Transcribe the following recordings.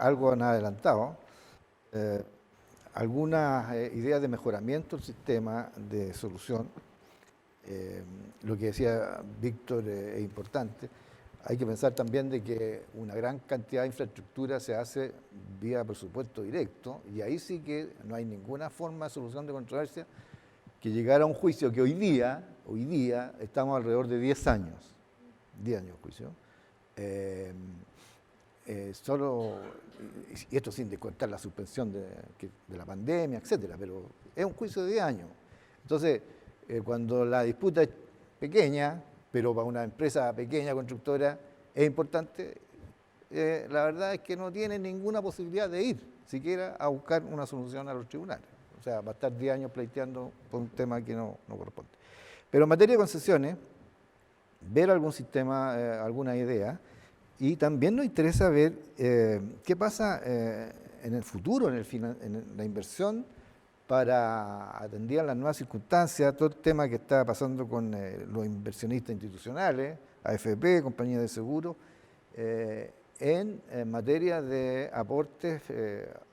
algo han adelantado, algunas ideas de mejoramiento del sistema de solución. Lo que decía Víctor es importante. Hay que pensar también de que una gran cantidad de infraestructura se hace vía presupuesto directo, y ahí sí que no hay ninguna forma de solución de controversia que llegar a un juicio que hoy día estamos alrededor de 10 años de juicio. Y esto sin descontar la suspensión de la pandemia, etcétera, pero es un juicio de 10 años. Entonces, cuando la disputa es pequeña, pero para una empresa pequeña, constructora, es importante, la verdad es que no tiene ninguna posibilidad de ir siquiera a buscar una solución a los tribunales. O sea, va a estar 10 años pleiteando por un tema que no corresponde. Pero en materia de concesiones, ver algún sistema, alguna idea, y también nos interesa ver qué pasa en el futuro, en la inversión, para atender a las nuevas circunstancias, todo el tema que está pasando con los inversionistas institucionales, AFP, compañías de seguro, en materia de aportes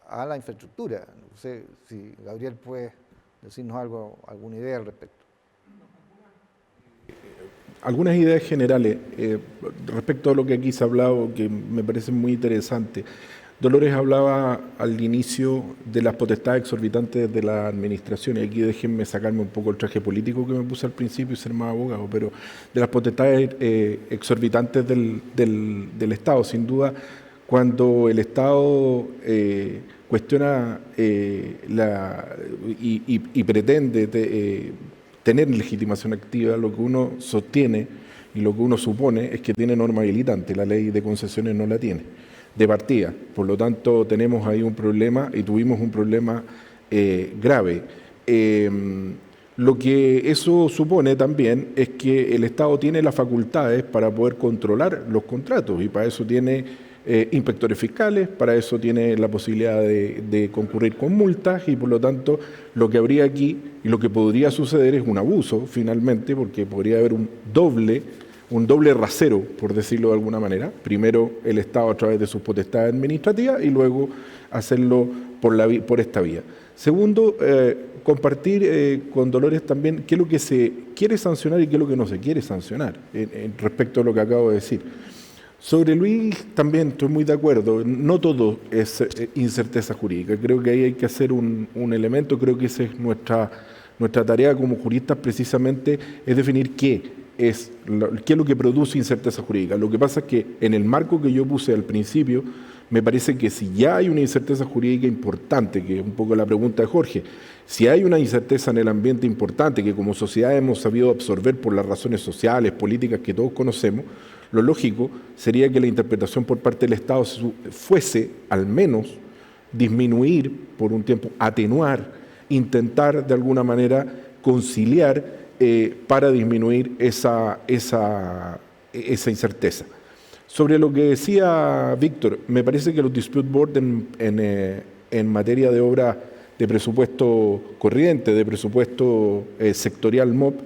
a la infraestructura. No sé si Gabriel puede decirnos alguna idea al respecto. Algunas ideas generales respecto a lo que aquí se ha hablado, que me parece muy interesante. Dolores hablaba al inicio de las potestades exorbitantes de la administración, y aquí déjenme sacarme un poco el traje político que me puse al principio y ser más abogado, pero de las potestades exorbitantes del Estado. Sin duda, cuando el Estado cuestiona y pretende tener legitimación activa, lo que uno sostiene y lo que uno supone es que tiene norma habilitante. La ley de concesiones no la tiene de partida. Por lo tanto, tenemos ahí un problema, y tuvimos un problema grave. Lo que eso supone también es que el Estado tiene las facultades para poder controlar los contratos, y para eso tiene inspectores fiscales, para eso tiene la posibilidad de concurrir con multas, y por lo tanto lo que habría aquí y lo que podría suceder es un abuso finalmente, porque podría haber un doble rasero, por decirlo de alguna manera. Primero el Estado a través de sus potestades administrativas, y luego hacerlo por esta vía. Segundo, compartir con Dolores también qué es lo que se quiere sancionar y qué es lo que no se quiere sancionar respecto a lo que acabo de decir. Sobre Luis también estoy muy de acuerdo, no todo es incerteza jurídica. Creo que ahí hay que hacer un elemento, creo que esa es nuestra tarea como juristas, precisamente, es definir qué es lo que produce incerteza jurídica. Lo que pasa es que en el marco que yo puse al principio, me parece que si ya hay una incerteza jurídica importante, que es un poco la pregunta de Jorge, si hay una incerteza en el ambiente importante que como sociedad hemos sabido absorber por las razones sociales, políticas que todos conocemos, lo lógico sería que la interpretación por parte del Estado fuese al menos disminuir por un tiempo, atenuar, intentar de alguna manera conciliar para disminuir esa incerteza. Sobre lo que decía Víctor, me parece que los dispute board en materia de obra de presupuesto corriente, de presupuesto sectorial MOP,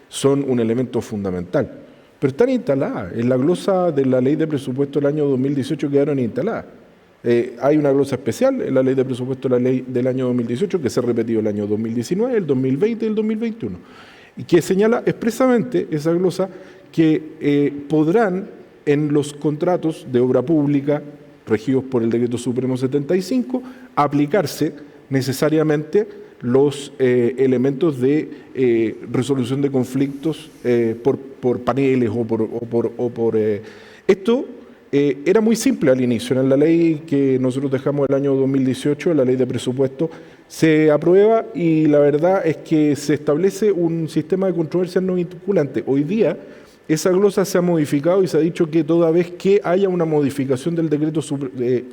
son un elemento fundamental. Pero están instaladas. En la glosa de la ley de presupuesto del año 2018 quedaron instaladas. Hay una glosa especial en la ley de presupuesto de la ley del año 2018 que se ha repetido el año 2019, el 2020 y el 2021. Y que señala expresamente esa glosa que podrán en los contratos de obra pública regidos por el Decreto Supremo 75 aplicarse necesariamente los elementos de resolución de conflictos por paneles o por esto era muy simple al inicio. En la ley que nosotros dejamos el año 2018, la ley de presupuesto, se aprueba y la verdad es que se establece un sistema de controversias no vinculante. Hoy día esa glosa se ha modificado y se ha dicho que toda vez que haya una modificación del decreto,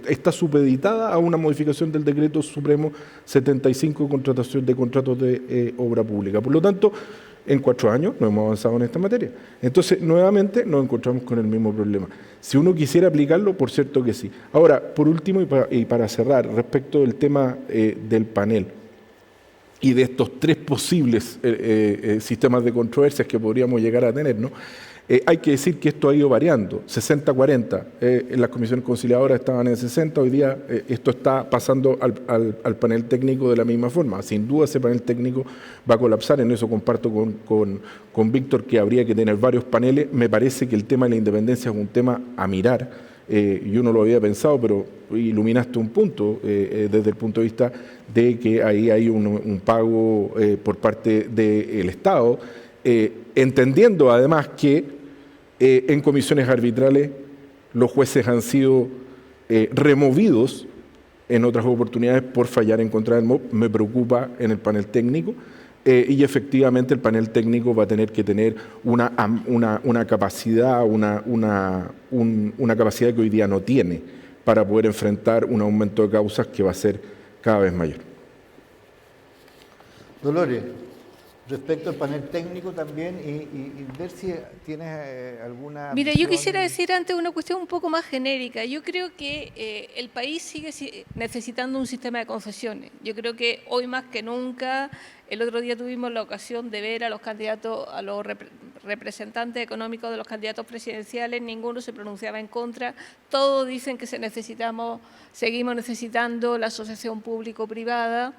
está supeditada a una modificación del Decreto Supremo 75 de contratos de obra pública. Por lo tanto, en 4 años no hemos avanzado en esta materia. Entonces, nuevamente nos encontramos con el mismo problema. Si uno quisiera aplicarlo, por cierto que sí. Ahora, por último y para cerrar, respecto del tema del panel y de estos 3 posibles sistemas de controversias que podríamos llegar a tener, ¿no? Hay que decir que esto ha ido variando, 60-40, en las comisiones conciliadoras estaban en 60, hoy día esto está pasando al panel técnico de la misma forma. Sin duda ese panel técnico va a colapsar, en eso comparto con Víctor que habría que tener varios paneles. Me parece que el tema de la independencia es un tema a mirar, yo no lo había pensado, pero iluminaste un punto desde el punto de vista de que ahí hay un pago por parte del Estado, entendiendo además que en comisiones arbitrales los jueces han sido removidos en otras oportunidades por fallar en contra del MOP. Me preocupa en el panel técnico y efectivamente el panel técnico va a tener que tener una capacidad, una capacidad que hoy día no tiene para poder enfrentar un aumento de causas que va a ser cada vez mayor. Dolores, respecto al panel técnico también y ver si tienes alguna... Mira, yo quisiera decir antes una cuestión un poco más genérica. Yo creo que el país sigue necesitando un sistema de concesiones. Yo creo que hoy más que nunca, el otro día tuvimos la ocasión de ver a los candidatos, a los representantes económicos de los candidatos presidenciales, ninguno se pronunciaba en contra, todos dicen que seguimos necesitando la asociación público-privada.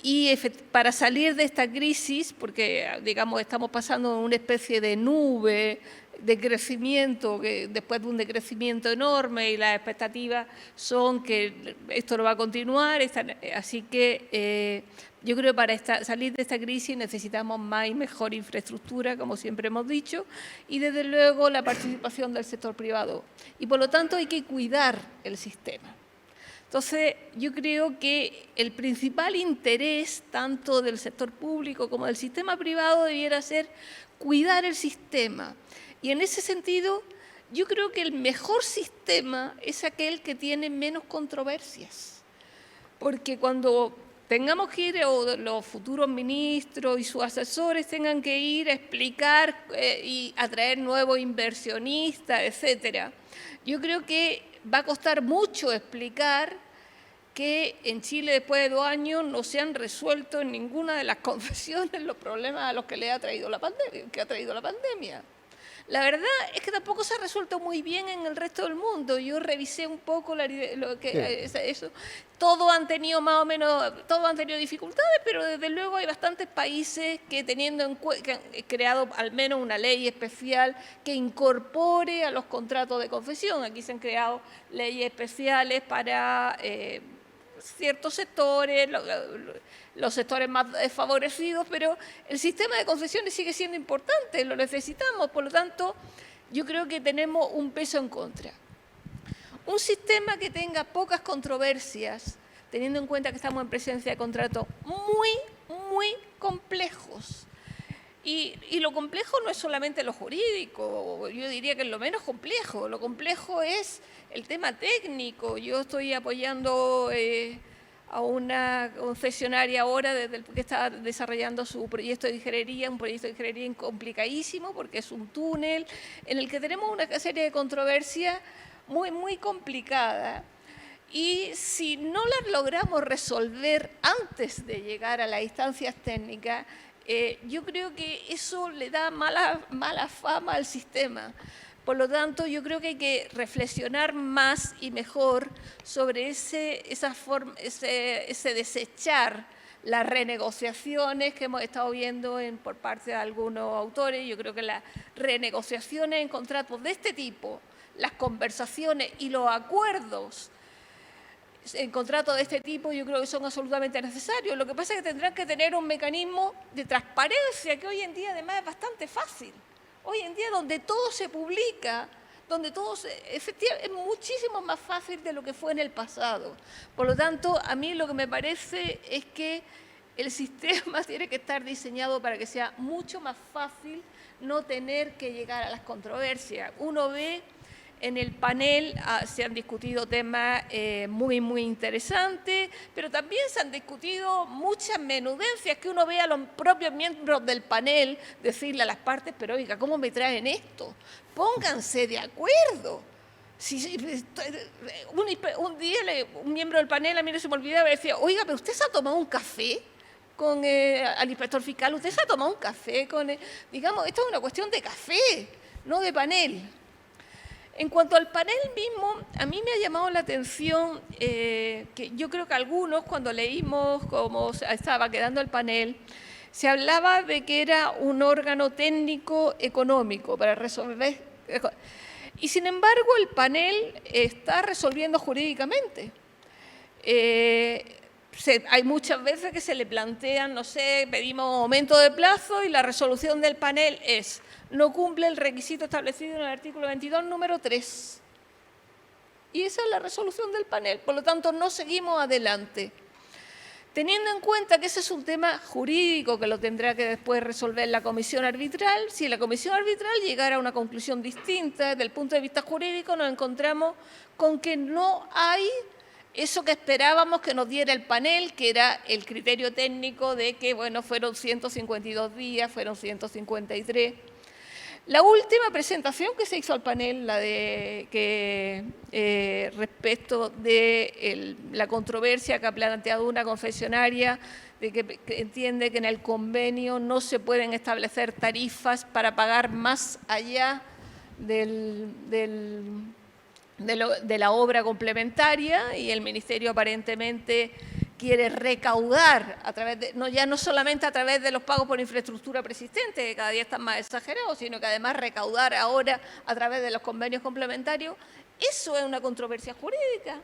Y para salir de esta crisis, porque digamos estamos pasando en una especie de nube de crecimiento, después de un decrecimiento enorme y las expectativas son que esto no va a continuar, así que yo creo que para salir de esta crisis necesitamos más y mejor infraestructura, como siempre hemos dicho, y desde luego la participación del sector privado. Y por lo tanto hay que cuidar el sistema. Entonces, yo creo que el principal interés, tanto del sector público como del sistema privado, debiera ser cuidar el sistema. Y en ese sentido, yo creo que el mejor sistema es aquel que tiene menos controversias. Porque cuando tengamos que ir, o los futuros ministros y sus asesores tengan que ir a explicar y atraer nuevos inversionistas, etcétera, yo creo que va a costar mucho explicar que en Chile después de 2 años no se han resuelto en ninguna de las confesiones los problemas a los que le ha traído la pandemia, La verdad es que tampoco se ha resuelto muy bien en el resto del mundo. Yo revisé un poco eso. Todos han tenido dificultades, pero desde luego hay bastantes países que que han creado al menos una ley especial que incorpore a los contratos de concesión. Aquí se han creado leyes especiales para ciertos sectores, los sectores más desfavorecidos, pero el sistema de concesiones sigue siendo importante, lo necesitamos, por lo tanto, yo creo que tenemos un peso en contra. Un sistema que tenga pocas controversias, teniendo en cuenta que estamos en presencia de contratos muy complejos. Y lo complejo no es solamente lo jurídico, yo diría que es lo menos complejo. Lo complejo es el tema técnico. Yo estoy apoyando a una concesionaria ahora que está desarrollando su proyecto de ingeniería, un proyecto de ingeniería complicadísimo porque es un túnel en el que tenemos una serie de controversias muy complicadas. Y si no las logramos resolver antes de llegar a las instancias técnicas, yo creo que eso le da mala fama al sistema. Por lo tanto, yo creo que hay que reflexionar más y mejor sobre ese desechar las renegociaciones que hemos estado viendo por parte de algunos autores. Yo creo que las renegociaciones en contratos de este tipo, las conversaciones y los acuerdos en contratos de este tipo, yo creo que son absolutamente necesarios. Lo que pasa es que tendrán que tener un mecanismo de transparencia, que hoy en día además es bastante fácil. Hoy en día donde todo se publica, efectivamente es muchísimo más fácil de lo que fue en el pasado. Por lo tanto, a mí lo que me parece es que el sistema tiene que estar diseñado para que sea mucho más fácil no tener que llegar a las controversias. Uno ve en el panel, se han discutido temas muy interesantes, pero también se han discutido muchas menudencias que uno ve a los propios miembros del panel decirle a las partes, pero oiga, ¿cómo me traen esto? Pónganse de acuerdo. Un día un miembro del panel, a mí no se me olvidaba, decía, oiga, ¿pero usted se ha tomado un café? al inspector fiscal, usted se ha tomado un café con él. Digamos, esto es una cuestión de café, no de panel. En cuanto al panel mismo, a mí me ha llamado la atención que yo creo que algunos, cuando leímos cómo estaba quedando el panel, se hablaba de que era un órgano técnico económico para resolver. Y sin embargo, el panel está resolviendo jurídicamente. Hay muchas veces que se le plantean, no sé, pedimos aumento de plazo y la resolución del panel es: no cumple el requisito establecido en el artículo 22, número 3. Y esa es la resolución del panel, por lo tanto no seguimos adelante. Teniendo en cuenta que ese es un tema jurídico que lo tendrá que después resolver la comisión arbitral, si la comisión arbitral llegara a una conclusión distinta desde el punto de vista jurídico, nos encontramos con que no hay eso que esperábamos que nos diera el panel, que era el criterio técnico de que, bueno, fueron 152 días, fueron 153. La última presentación que se hizo al panel, la de que respecto de la controversia que ha planteado una confesionaria, de que entiende que en el convenio no se pueden establecer tarifas para pagar más allá de la obra complementaria, y el Ministerio aparentemente quiere recaudar a través de, no solamente a través de los pagos por infraestructura preexistente, que cada día están más exagerados, sino que además recaudar ahora a través de los convenios complementarios. Eso es una controversia jurídica.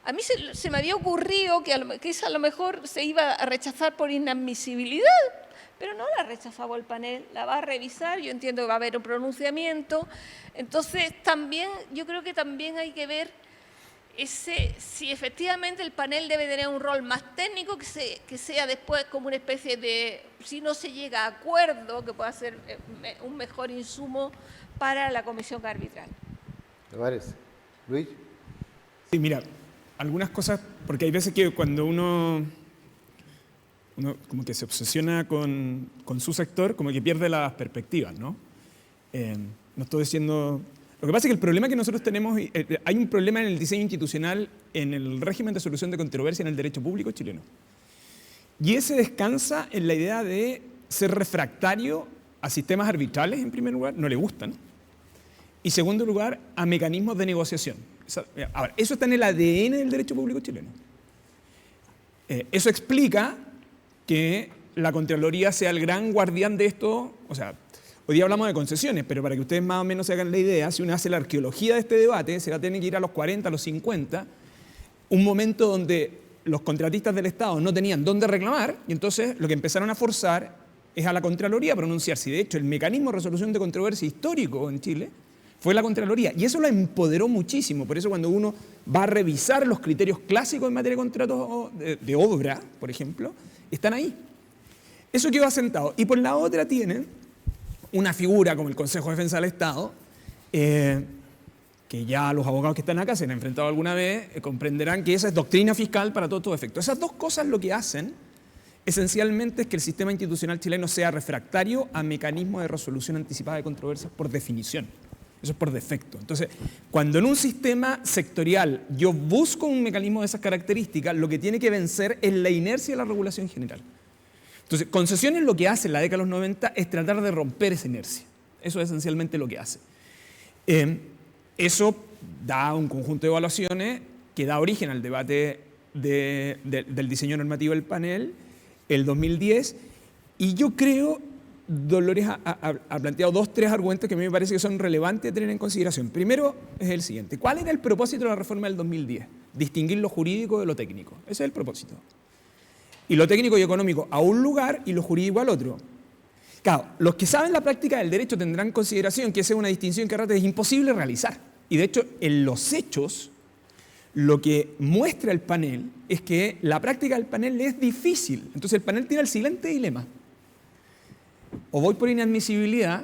A mí se me había ocurrido que esa a lo mejor se iba a rechazar por inadmisibilidad, pero no la ha rechazado el panel, la va a revisar, yo entiendo que va a haber un pronunciamiento. Entonces, también, yo creo que también hay que ver si efectivamente el panel debe tener un rol más técnico, que sea después como una especie de, si no se llega a acuerdo, que pueda ser un mejor insumo para la comisión arbitral. ¿Te parece? Luis. Sí, mira, algunas cosas, porque hay veces que cuando uno como que se obsesiona con su sector, como que pierde las perspectivas, ¿no? No estoy diciendo... Lo que pasa es que el problema que nosotros tenemos, hay un problema en el diseño institucional, en el régimen de solución de controversia en el derecho público chileno. Y ese descansa en la idea de ser refractario a sistemas arbitrales, en primer lugar, no le gustan. Y segundo lugar, a mecanismos de negociación. Ahora, eso está en el ADN del derecho público chileno. Eso explica que la Contraloría sea el gran guardián de esto. O sea, hoy día hablamos de concesiones, pero para que ustedes más o menos se hagan la idea, si uno hace la arqueología de este debate, se va a tener que ir a los 40, a los 50, un momento donde los contratistas del Estado no tenían dónde reclamar, y entonces lo que empezaron a forzar es a la Contraloría a pronunciarse. Y de hecho, el mecanismo de resolución de controversia histórico en Chile fue la Contraloría, y eso la empoderó muchísimo. Por eso cuando uno va a revisar los criterios clásicos en materia de contratos de obra, por ejemplo, están ahí. Eso quedó asentado. Y por la otra tienen una figura como el Consejo de Defensa del Estado, que ya los abogados que están acá se han enfrentado alguna vez, comprenderán que esa es doctrina fiscal para todos efectos. Esas dos cosas lo que hacen esencialmente es que el sistema institucional chileno sea refractario a mecanismos de resolución anticipada de controversias por definición. Eso es por defecto. Entonces, cuando en un sistema sectorial yo busco un mecanismo de esas características, lo que tiene que vencer es la inercia de la regulación general. Entonces, concesiones lo que hace en la década de los 90 es tratar de romper esa inercia. Eso es esencialmente lo que hace. Eso da un conjunto de evaluaciones que da origen al debate del diseño normativo del panel, el 2010, y yo creo, Dolores ha planteado 3 argumentos que a mí me parece que son relevantes de tener en consideración. Primero es el siguiente: ¿cuál era el propósito de la reforma del 2010? Distinguir lo jurídico de lo técnico. Ese es el propósito. Y lo técnico y económico a un lugar y lo jurídico al otro. Claro, los que saben la práctica del derecho tendrán en consideración que esa es una distinción que a ratos es imposible realizar. Y de hecho, en los hechos, lo que muestra el panel es que la práctica del panel es difícil. Entonces el panel tiene el siguiente dilema: o voy por inadmisibilidad,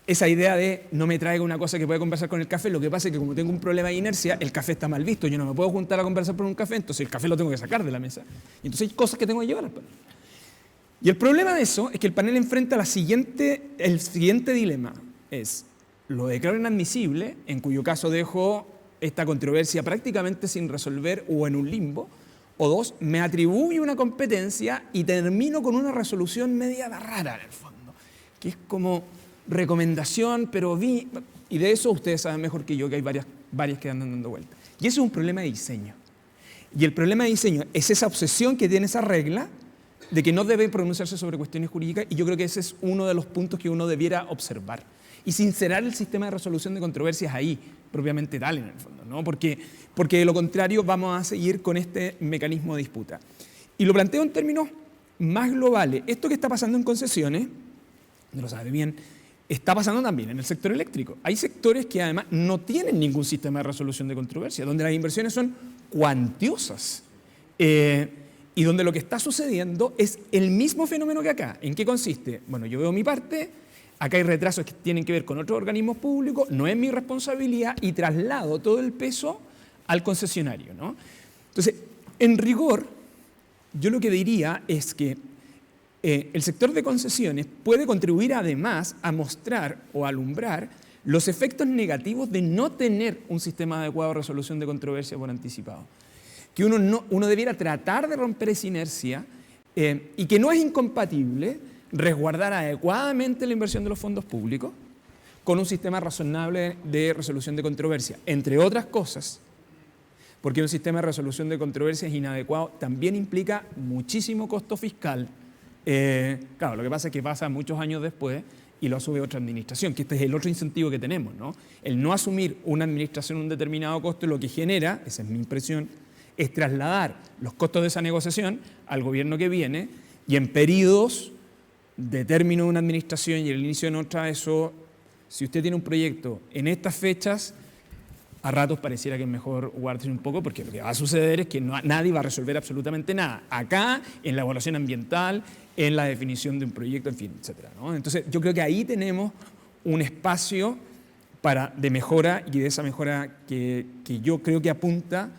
esa idea de no me traiga una cosa que pueda conversar con el café, lo que pasa es que como tengo un problema de inercia, el café está mal visto, yo no me puedo juntar a conversar por un café, entonces el café lo tengo que sacar de la mesa. Y entonces hay cosas que tengo que llevar al panel. Y el problema de eso es que el panel enfrenta el siguiente dilema: es, lo declaro inadmisible, en cuyo caso dejo esta controversia prácticamente sin resolver o en un limbo, O dos, me atribuyo una competencia y termino con una resolución media rara en el fondo, que es como recomendación, pero y de eso ustedes saben mejor que yo que hay varias que andan dando vueltas. Y eso es un problema de diseño. Y el problema de diseño es esa obsesión que tiene esa regla de que no debe pronunciarse sobre cuestiones jurídicas, y yo creo que ese es uno de los puntos que uno debiera observar. Y sincerar el sistema de resolución de controversias ahí, propiamente tal en el fondo, ¿no? Porque de lo contrario vamos a seguir con este mecanismo de disputa. Y lo planteo en términos más globales. Esto que está pasando en concesiones, no lo sabe bien, está pasando también en el sector eléctrico. Hay sectores que además no tienen ningún sistema de resolución de controversia, donde las inversiones son cuantiosas. Y donde lo que está sucediendo es el mismo fenómeno que acá. ¿En qué consiste? Bueno, yo veo mi parte, acá hay retrasos que tienen que ver con otros organismos públicos, no es mi responsabilidad y traslado todo el peso al concesionario, ¿no? Entonces, en rigor, yo lo que diría es que el sector de concesiones puede contribuir además a mostrar o alumbrar los efectos negativos de no tener un sistema adecuado de resolución de controversia por anticipado. Que uno debiera tratar de romper esa inercia y que no es incompatible resguardar adecuadamente la inversión de los fondos públicos con un sistema razonable de resolución de controversia, entre otras cosas, porque un sistema de resolución de controversias inadecuado también implica muchísimo costo fiscal. Claro, lo que pasa es que pasa muchos años después y lo asume otra administración, que este es el otro incentivo que tenemos, ¿no? El no asumir una administración un determinado costo lo que genera, esa es mi impresión, es trasladar los costos de esa negociación al gobierno que viene y en periodos de término de una administración y el inicio de otra, eso, si usted tiene un proyecto en estas fechas, a ratos pareciera que es mejor guardarse un poco porque lo que va a suceder es que nadie va a resolver absolutamente nada. Acá, en la evaluación ambiental, en la definición de un proyecto, en fin, etcétera, ¿no? Entonces, yo creo que ahí tenemos un espacio de mejora y de esa mejora que yo creo que apunta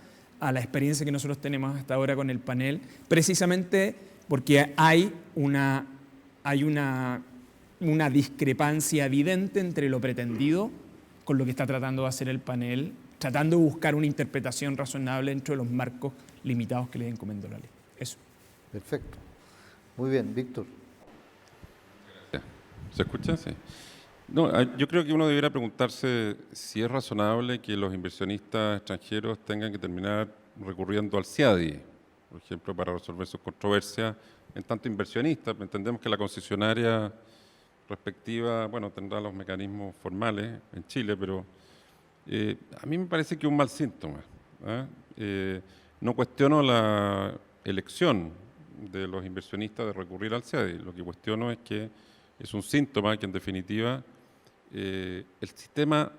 a la experiencia que nosotros tenemos hasta ahora con el panel, precisamente porque hay una discrepancia evidente entre lo pretendido con lo que está tratando de hacer el panel, tratando de buscar una interpretación razonable dentro de los marcos limitados que le encomendó la ley. Eso. Perfecto. Muy bien, Víctor. ¿Se escucha? Sí. No, yo creo que uno debería preguntarse si es razonable que los inversionistas extranjeros tengan que terminar recurriendo al CIADI, por ejemplo, para resolver sus controversias. En tanto inversionistas, entendemos que la concesionaria respectiva, bueno, tendrá los mecanismos formales en Chile, pero a mí me parece que es un mal síntoma. No cuestiono la elección de los inversionistas de recurrir al CIADI, lo que cuestiono es que es un síntoma que en definitiva el sistema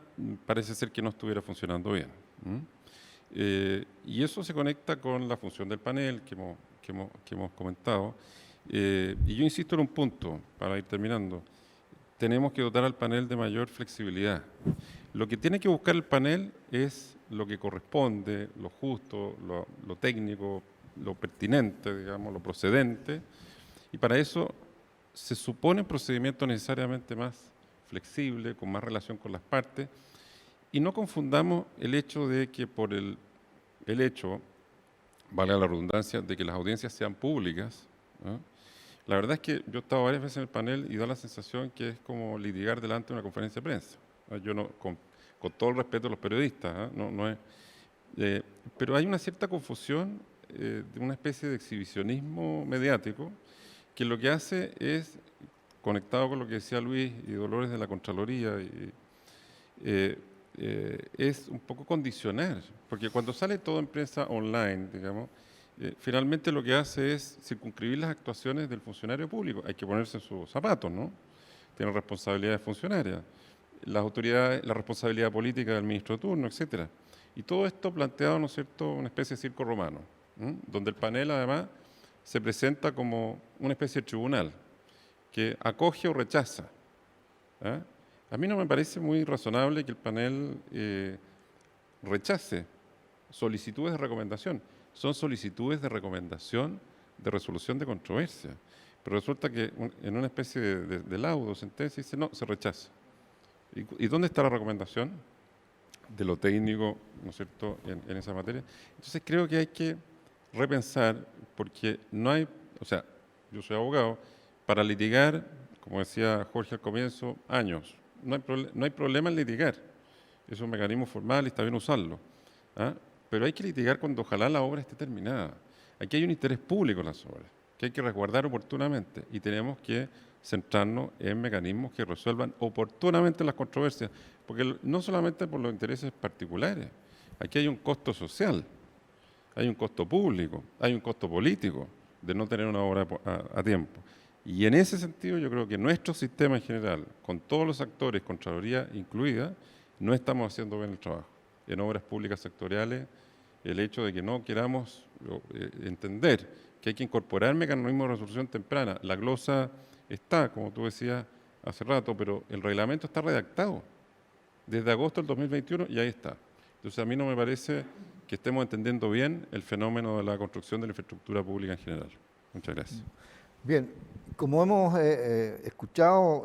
parece ser que no estuviera funcionando bien. Y eso se conecta con la función del panel que hemos comentado. Y yo insisto en un punto, para ir terminando. Tenemos que dotar al panel de mayor flexibilidad. Lo que tiene que buscar el panel es lo que corresponde, lo justo, lo técnico, lo pertinente, digamos, lo procedente. Y para eso se supone un procedimiento necesariamente más flexible, con más relación con las partes. Y no confundamos el hecho de que por el hecho, valga la redundancia, de que las audiencias sean públicas, ¿no? La verdad es que yo he estado varias veces en el panel y da la sensación que es como litigar delante de una conferencia de prensa. Yo no, con todo el respeto a los periodistas, no es, pero hay una cierta confusión de una especie de exhibicionismo mediático que lo que hace es, conectado con lo que decía Luis y Dolores de la Contraloría, es un poco condicionar, porque cuando sale todo en prensa online, digamos, finalmente lo que hace es circunscribir las actuaciones del funcionario público. Hay que ponerse en sus zapatos, ¿no? Tiene responsabilidades funcionarias, las autoridades, la responsabilidad política del ministro de turno, etcétera. Y todo esto planteado, ¿no es cierto?, una especie de circo romano, donde el panel además se presenta como una especie de tribunal que acoge o rechaza. A mí no me parece muy razonable que el panel rechace solicitudes de recomendación. Son solicitudes de recomendación de resolución de controversia. Pero resulta que en una especie de laudo, sentencia, dice no, se rechaza. ¿Y dónde está la recomendación de lo técnico, ¿no es cierto?, en esa materia? Entonces creo que hay que repensar, porque no hay, o sea, yo soy abogado, para litigar, como decía Jorge al comienzo, años. No hay problema en litigar. Es un mecanismo formal y está bien usarlo. ¿Ah? Pero hay que litigar cuando ojalá la obra esté terminada. Aquí hay un interés público en las obras, que hay que resguardar oportunamente y tenemos que centrarnos en mecanismos que resuelvan oportunamente las controversias, porque no solamente por los intereses particulares, aquí hay un costo social, hay un costo público, hay un costo político de no tener una obra a tiempo. Y en ese sentido yo creo que nuestro sistema en general, con todos los actores, Contraloría incluida, no estamos haciendo bien el trabajo. En obras públicas sectoriales, el hecho de que no queramos entender que hay que incorporar mecanismos de resolución temprana. La glosa está, como tú decías hace rato, pero el reglamento está redactado desde agosto del 2021 y ahí está. Entonces a mí no me parece que estemos entendiendo bien el fenómeno de la construcción de la infraestructura pública en general. Muchas gracias. Bien, como hemos escuchado,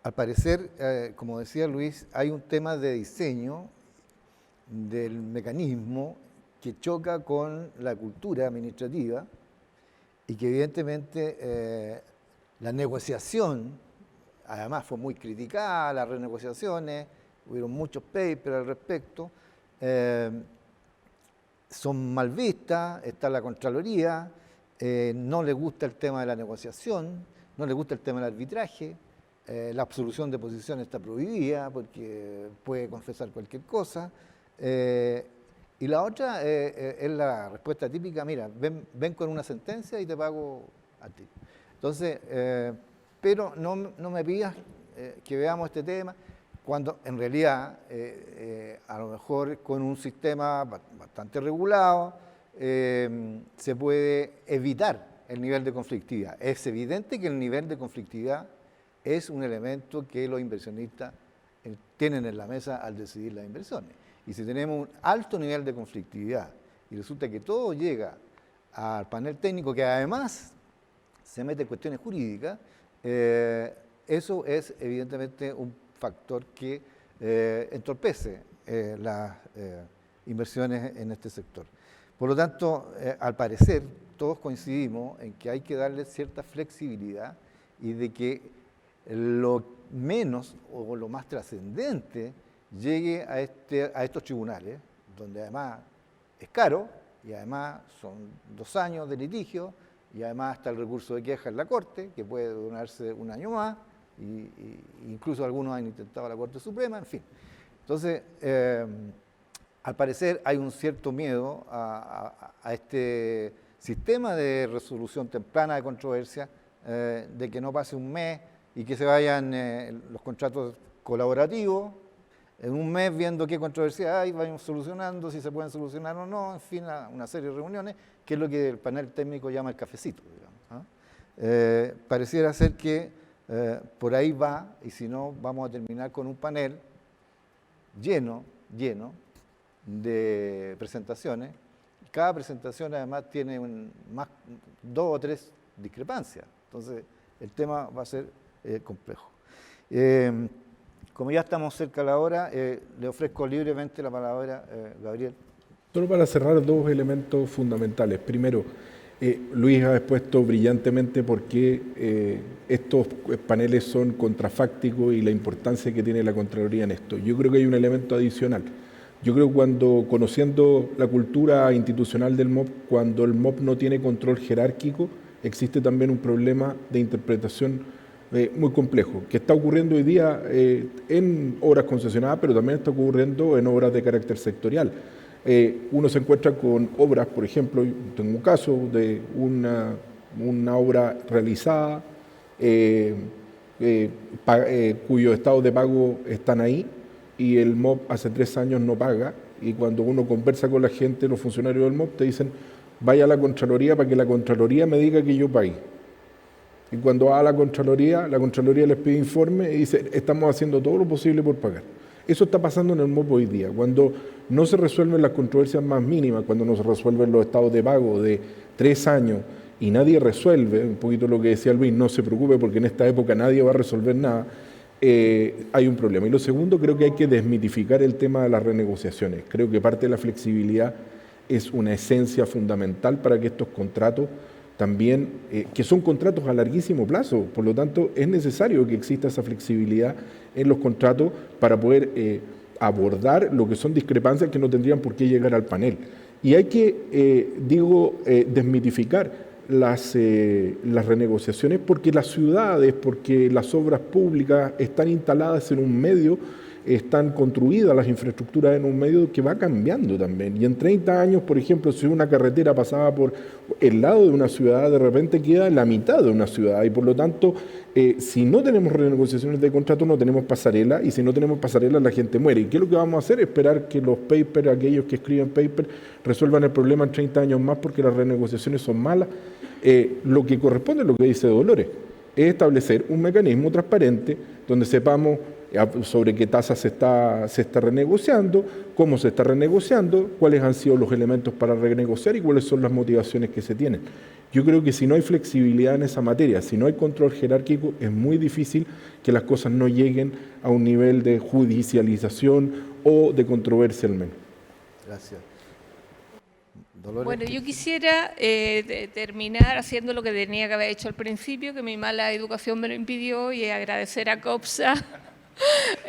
al parecer, como decía Luis, hay un tema de diseño del mecanismo que choca con la cultura administrativa y que evidentemente la negociación, además fue muy criticada, las renegociaciones, hubieron muchos papers al respecto, son mal vistas, está la Contraloría, no le gusta el tema de la negociación, no le gusta el tema del arbitraje, la absolución de posición está prohibida porque puede confesar cualquier cosa. Y la otra es la respuesta típica, mira, ven con una sentencia y te pago a ti. Entonces, pero no me pidas que veamos este tema, cuando en realidad a lo mejor con un sistema bastante regulado se puede evitar el nivel de conflictividad. Es evidente que el nivel de conflictividad es un elemento que los inversionistas tienen en la mesa al decidir las inversiones. Y si tenemos un alto nivel de conflictividad y resulta que todo llega al panel técnico, que además se mete en cuestiones jurídicas, eso es evidentemente un factor que entorpece las inversiones en este sector. Por lo tanto, al parecer, todos coincidimos en que hay que darle cierta flexibilidad y de que lo menos o lo más trascendente llegue a estos tribunales, donde además es caro y además son 2 años de litigio y además está el recurso de queja en la Corte, que puede durarse un año más, y incluso algunos han intentado la Corte Suprema, en fin. Entonces, al parecer hay un cierto miedo a este sistema de resolución temprana de controversia, de que no pase un mes y que se vayan los contratos colaborativos, en un mes viendo qué controversia hay, vayan solucionando, si se pueden solucionar o no, en fin, una serie de reuniones, que es lo que el panel técnico llama el cafecito, digamos, ¿eh? Pareciera ser que por ahí va, y si no, vamos a terminar con un panel lleno de presentaciones. Cada presentación además tiene 2 o 3 discrepancias, entonces el tema va a ser complejo. Como ya estamos cerca de la hora, le ofrezco libremente la palabra a Gabriel. Solo para cerrar 2 elementos fundamentales. Primero, Luis ha expuesto brillantemente por qué estos paneles son contrafácticos y la importancia que tiene la Contraloría en esto. Yo creo que hay un elemento adicional. Yo creo que conociendo la cultura institucional del MOP, cuando el MOP no tiene control jerárquico, existe también un problema de interpretación muy complejo, que está ocurriendo hoy día en obras concesionadas, pero también está ocurriendo en obras de carácter sectorial. Uno se encuentra con obras, por ejemplo, tengo un caso de una obra realizada cuyos estados de pago están ahí y el MOP hace 3 años no paga, y cuando uno conversa con la gente, los funcionarios del MOP te dicen, vaya a la Contraloría para que la Contraloría me diga que yo pague. Y cuando va a la Contraloría les pide informe y dice, estamos haciendo todo lo posible por pagar. Eso está pasando en el MOP hoy día. Cuando no se resuelven las controversias más mínimas, cuando no se resuelven los estados de pago de 3 años y nadie resuelve, un poquito lo que decía Luis, no se preocupe porque en esta época nadie va a resolver nada, hay un problema. Y lo segundo, creo que hay que desmitificar el tema de las renegociaciones. Creo que parte de la flexibilidad es una esencia fundamental para que estos contratos también, que son contratos a larguísimo plazo, por lo tanto es necesario que exista esa flexibilidad en los contratos para poder abordar lo que son discrepancias que no tendrían por qué llegar al panel. Y hay que, desmitificar las renegociaciones, porque las ciudades, porque las obras públicas están instaladas en un medio, están construidas las infraestructuras en un medio que va cambiando también. Y en 30 años, por ejemplo, si una carretera pasaba por el lado de una ciudad, de repente queda en la mitad de una ciudad. Y por lo tanto, si no tenemos renegociaciones de contrato, no tenemos pasarela. Y si no tenemos pasarela, la gente muere. ¿Y qué es lo que vamos a hacer? Esperar que los papers, aquellos que escriben papers, resuelvan el problema en 30 años más porque las renegociaciones son malas. Lo que corresponde es lo que dice Dolores, es establecer un mecanismo transparente donde sepamos sobre qué tasa se está renegociando, cómo se está renegociando, cuáles han sido los elementos para renegociar y cuáles son las motivaciones que se tienen. Yo creo que si no hay flexibilidad en esa materia, si no hay control jerárquico, es muy difícil que las cosas no lleguen a un nivel de judicialización o de controversia al menos. Gracias. Dolores. Bueno, yo quisiera terminar haciendo lo que tenía que haber hecho al principio, que mi mala educación me lo impidió, y agradecer a COPSA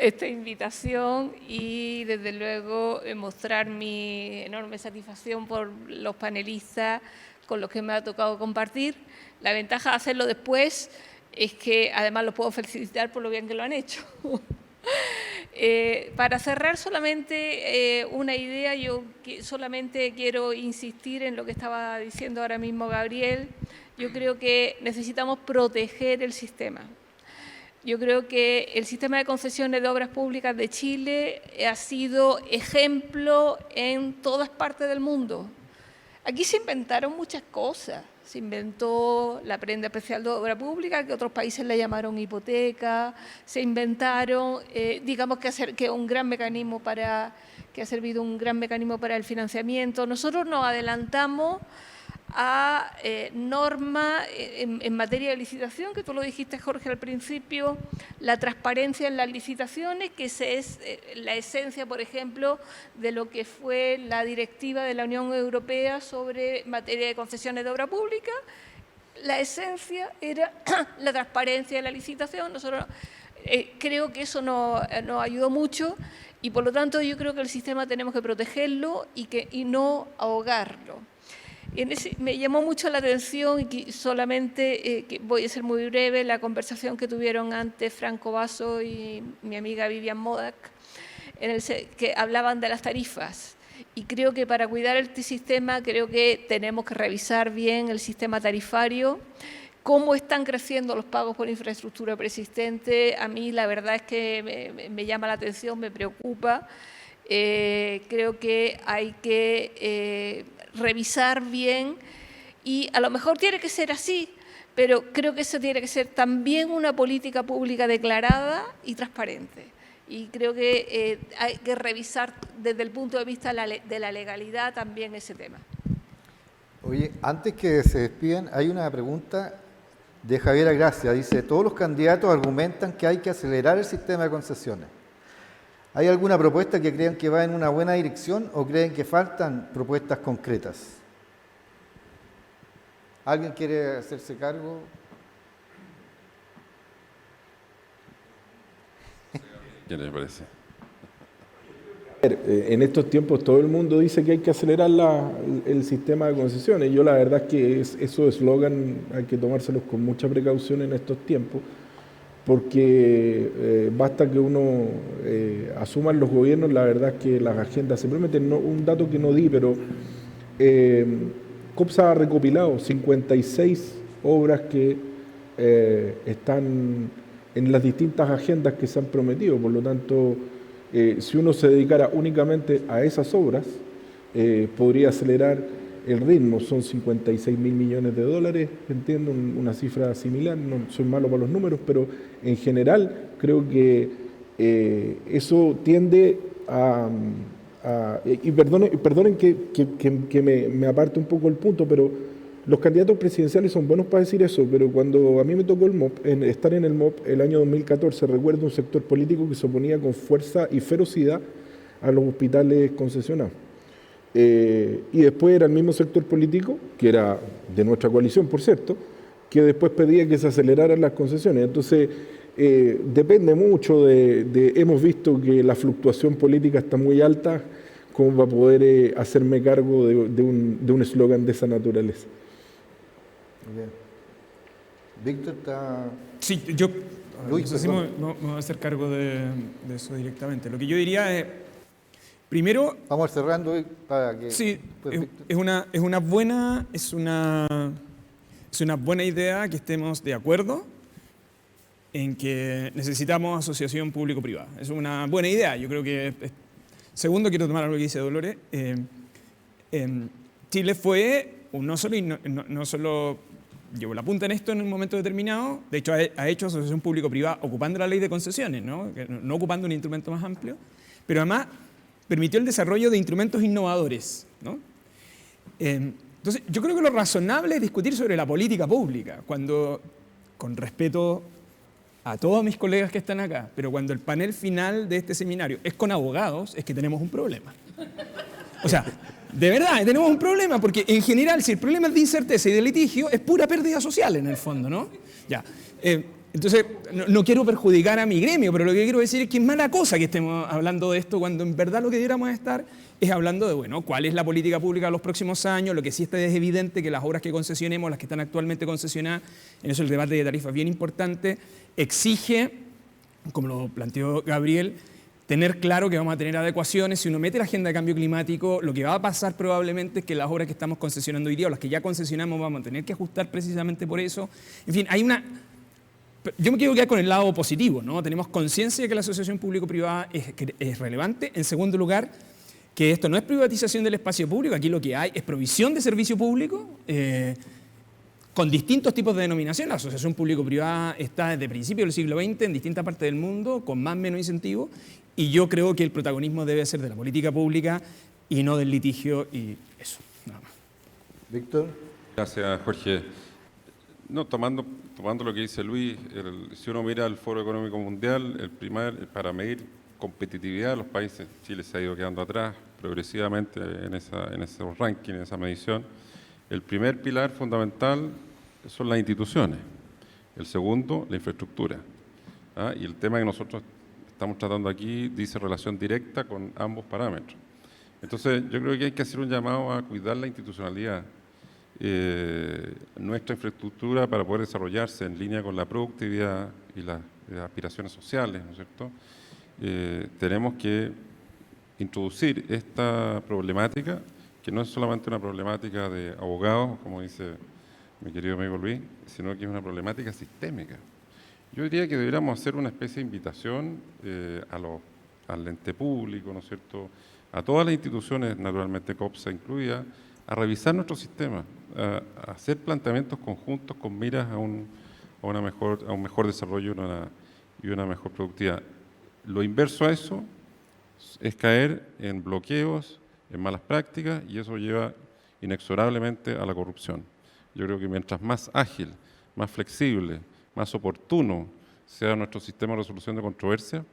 esta invitación y, desde luego, mostrar mi enorme satisfacción por los panelistas con los que me ha tocado compartir. La ventaja de hacerlo después es que, además, los puedo felicitar por lo bien que lo han hecho. Para cerrar solamente una idea, yo solamente quiero insistir en lo que estaba diciendo ahora mismo Gabriel. Yo creo que necesitamos proteger el sistema. Yo creo que el sistema de concesiones de obras públicas de Chile ha sido ejemplo en todas partes del mundo. Aquí se inventaron muchas cosas. Se inventó la prenda especial de obra pública, que otros países le llamaron hipoteca. Se inventaron, digamos que ha servido un gran mecanismo para el financiamiento. Nosotros nos adelantamos a normas en materia de licitación, que tú lo dijiste, Jorge, al principio, la transparencia en las licitaciones, que es la esencia, por ejemplo, de lo que fue la directiva de la Unión Europea sobre materia de concesiones de obra pública. La esencia era la transparencia de la licitación. Nosotros creo que eso nos ayudó mucho, y por lo tanto yo creo que el sistema tenemos que protegerlo y no ahogarlo. Me llamó mucho la atención, y solamente voy a ser muy breve, la conversación que tuvieron antes Franco Basso y mi amiga Vivian Modak, que hablaban de las tarifas. Y creo que para cuidar el sistema, creo que tenemos que revisar bien el sistema tarifario, cómo están creciendo los pagos por infraestructura preexistente. A mí la verdad es que me llama la atención, me preocupa. Creo que hay que revisar bien, y a lo mejor tiene que ser así, pero creo que eso tiene que ser también una política pública declarada y transparente. Y creo que hay que revisar desde el punto de vista de la legalidad también ese tema. Oye, antes que se despidan, hay una pregunta de Javiera Gracia. Dice, todos los candidatos argumentan que hay que acelerar el sistema de concesiones. ¿Hay alguna propuesta que crean que va en una buena dirección o creen que faltan propuestas concretas? ¿Alguien quiere hacerse cargo? ¿Qué les parece? En estos tiempos todo el mundo dice que hay que acelerar el sistema de concesiones. Yo la verdad es que esos eslogan hay que tomárselos con mucha precaución en estos tiempos, porque basta que uno asuman los gobiernos, la verdad es que las agendas se prometen. Un dato que no di, pero COPSA ha recopilado 56 obras que están en las distintas agendas que se han prometido. Por lo tanto, si uno se dedicara únicamente a esas obras, podría acelerar el ritmo. Son 56.000 millones de dólares, entiendo, una cifra similar. No soy malo para los números, pero en general creo que eso tiende y perdonen que me aparte un poco el punto, pero los candidatos presidenciales son buenos para decir eso, pero cuando a mí me tocó estar en el MOP el año 2014, recuerdo un sector político que se oponía con fuerza y ferocidad a los hospitales concesionados. y después era el mismo sector político, que era de nuestra coalición, por cierto, que después pedía que se aceleraran las concesiones. Entonces, depende mucho hemos visto que la fluctuación política está muy alta, como para poder hacerme cargo de un eslogan de esa naturaleza. Muy bien. Víctor está... Sí, yo Luis, no sé si me voy a hacer cargo de eso directamente. Lo que yo diría es, primero, Vamos cerrando hoy para que... sí, pues, es una buena idea que estemos de acuerdo en que necesitamos asociación público-privada. Es una buena idea. Yo creo que... Segundo, quiero tomar algo que dice Dolores. Chile fue no solo llevó la punta en esto en un momento determinado, de hecho ha hecho asociación público-privada ocupando la ley de concesiones, no ocupando un instrumento más amplio, pero además permitió el desarrollo de instrumentos innovadores, ¿no? Entonces, yo creo que lo razonable es discutir sobre la política pública, cuando, con respeto a todos mis colegas que están acá, pero cuando el panel final de este seminario es con abogados, es que tenemos un problema. O sea, de verdad, tenemos un problema, porque en general, si el problema es de incerteza y de litigio, es pura pérdida social en el fondo, ¿no? Ya. Entonces, no quiero perjudicar a mi gremio, pero lo que quiero decir es que es mala cosa que estemos hablando de esto, cuando en verdad lo que deberíamos estar es hablando de, bueno, cuál es la política pública de los próximos años. Lo que sí está es evidente que las obras que concesionemos, las que están actualmente concesionadas, en eso el debate de tarifa es bien importante, exige, como lo planteó Gabriel, tener claro que vamos a tener adecuaciones. Si uno mete la agenda de cambio climático, lo que va a pasar probablemente es que las obras que estamos concesionando hoy día o las que ya concesionamos vamos a tener que ajustar precisamente por eso. En fin, yo me quiero quedar con el lado positivo, ¿no? Tenemos conciencia de que la asociación público-privada es relevante. En segundo lugar, que esto no es privatización del espacio público, aquí lo que hay es provisión de servicio público, con distintos tipos de denominación. La asociación público-privada está desde principios del siglo XX en distintas partes del mundo, con más o menos incentivo, y yo creo que el protagonismo debe ser de la política pública y no del litigio, y eso, nada más. Víctor. Gracias, Jorge. No, tomando lo que dice Luis, si uno mira el Foro Económico Mundial, para medir competitividad de los países, Chile se ha ido quedando atrás progresivamente en esos rankings, en esa medición. El primer pilar fundamental son las instituciones, el segundo, la infraestructura. Y el tema que nosotros estamos tratando aquí dice relación directa con ambos parámetros. Entonces, yo creo que hay que hacer un llamado a cuidar la institucionalidad, nuestra infraestructura para poder desarrollarse en línea con la productividad y las aspiraciones sociales, ¿no es cierto? Tenemos que introducir esta problemática, que no es solamente una problemática de abogados, como dice mi querido amigo Luis, sino que es una problemática sistémica. Yo diría que deberíamos hacer una especie de invitación al ente público, ¿no es cierto?, a todas las instituciones, naturalmente COPSA incluida, a revisar nuestro sistema, a hacer planteamientos conjuntos con miras a un mejor desarrollo y una mejor productividad. Lo inverso a eso es caer en bloqueos, en malas prácticas, y eso lleva inexorablemente a la corrupción. Yo creo que mientras más ágil, más flexible, más oportuno sea nuestro sistema de resolución de controversia,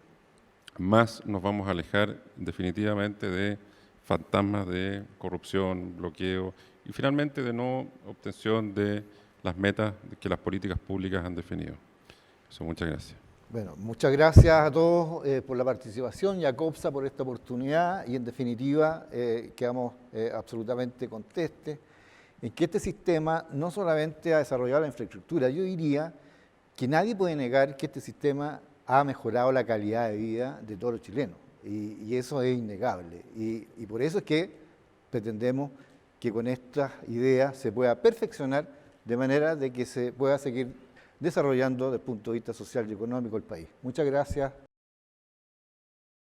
más nos vamos a alejar definitivamente de fantasmas de corrupción, bloqueo y finalmente de no obtención de las metas que las políticas públicas han definido. Eso, muchas gracias. Bueno, muchas gracias a todos por la participación y a COPSA por esta oportunidad, y en definitiva quedamos absolutamente contestes en que este sistema no solamente ha desarrollado la infraestructura, yo diría que nadie puede negar que este sistema ha mejorado la calidad de vida de todos los chilenos, y eso es innegable, y por eso es que pretendemos que con estas ideas se pueda perfeccionar de manera de que se pueda seguir desarrollando desde el punto de vista social y económico el país. Muchas gracias.